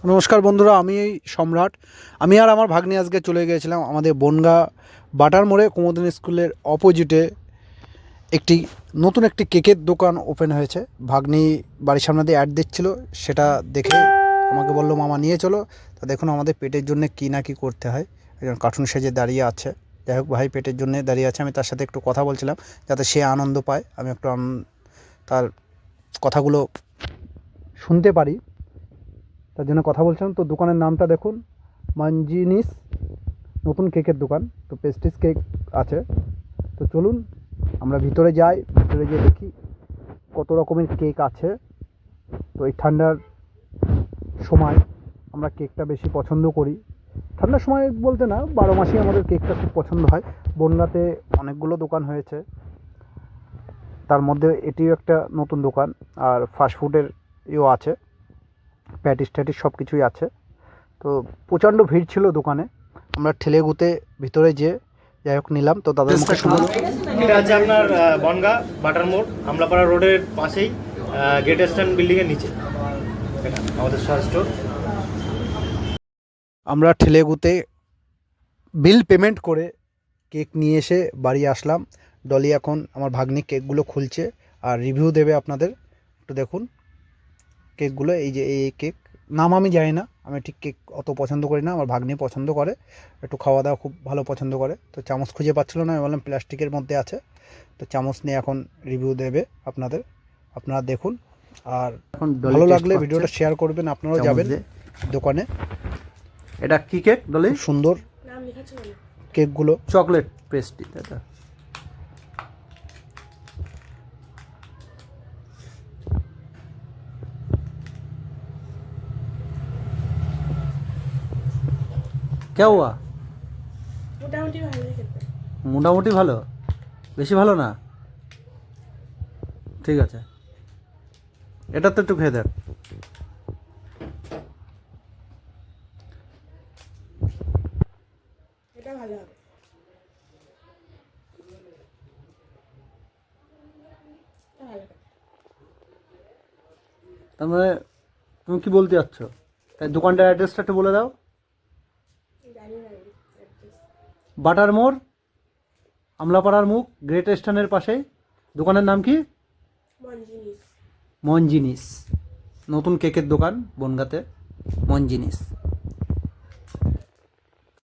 নমস্কার বন্ধুরা, আমি সম্রাট। আমি আর আমার ভাগ্নি আজকে চলে গিয়েছিলাম আমাদের বনগাঁ বাটার মোড়ে কুমোদিনী স্কুলের অপোজিটে নতুন একটি কেকের দোকান ওপেন হয়েছে। ভাগ্নি বাড়ির সামনে দিয়ে অ্যাড দিচ্ছিল, সেটা দেখে আমাকে বললো মামা নিয়ে চলো। তা দেখুন আমাদের পেটের জন্য কী না কী করতে হয়। একজন কার্টুন সেজে দাঁড়িয়ে আছে। যাই হোক, ভাই পেটের জন্য দাঁড়িয়ে আছে। আমি তার সাথে একটু কথা বলছিলাম যাতে সে আনন্দ পায়, আমি একটু তার কথাগুলো শুনতে পারি, তার জন্য কথা বলছিলাম। তো দোকানের নামটা দেখুন, মঞ্জিনিস, নতুন কেকের দোকান। তো পেস্ট্রিজ কেক আছে। তো চলুন আমরা ভিতরে যাই, ভিতরে গিয়ে দেখি কত রকমের কেক আছে। তো এই ঠান্ডার সময় আমরা কেকটা বেশি পছন্দ করি। ঠান্ডার সময় বলতে না, 12 মাসেই আমাদের কেকটা খুব পছন্দ হয়। বনগাঁতে অনেকগুলো দোকান হয়েছে, তার মধ্যে এটিও একটা নতুন দোকান। আর ফাস্টফুডের আছে, প্যাটিস ট্যাটিস সব কিছুই আছে। তো প্রচণ্ড ভিড় ছিল দোকানে। আমরা ঠেলে গুতে ভিতরে যাই হোক নিলাম। তো তাদের মুখে শুনলাম। এটা আছে আপনার বনগাঁ বাটার মোড়, আমলাপাড়া রোডের পাশেই, গেট স্ট্যান্ড বিল্ডিংয়ের নিচে এটা আমাদের স্টোর। আমরা ঠেলে গুতে বিল পেমেন্ট করে কেক নিয়ে এসে বাড়ি আসলাম। ডলি এখন আমার ভাগ্নি কেকগুলো খুলছে আর রিভিউ দেবে আপনাদের। একটু দেখুন কেকগুলো। এই যে এই কেক, নাম আমি জানি না, আমি ঠিক কেক অত পছন্দ করি না। আমার ভাগ্নি পছন্দ করে, একটু খাওয়া দাওয়া খুব ভালো পছন্দ করে। তো চামচ খুঁজে পাচ্ছিল না, আমি বললাম প্লাস্টিকের মধ্যে আছে। তো চামচ নিয়ে এখন রিভিউ দেবে আপনারা দেখুন। আর এখন ভালো লাগলে ভিডিওটা শেয়ার করবেন, আপনারাও যাবেন দোকানে। এটা কি কেক ডলি? সুন্দর কেকগুলো, চকলেট পেস্ট্রি, তাই তো? क्या हुआ? মোটামুটি ভালো খেতে। মোটামুটি ভালো, বেশি ভালো না? ঠিক আছে, এটা তো একটু খেয়ে দেখ। এটা ভালো হবে। এটা ভালো হবে। তার মানে তুমি কি বলতে চাচ্ছ? তাই দোকানটার অ্যাড্রেসটা একটু বলে দাও। জানি না আমি। বাটার মোড়, আমলাপাড়ার মুখ, গ্রেট স্ট্যান্ডের পাশেই। দোকানের নাম কি? মঞ্জিনিস। মঞ্জিনিস, নতুন কেকের দোকান বনগাঁতে, মঞ্জিনিস।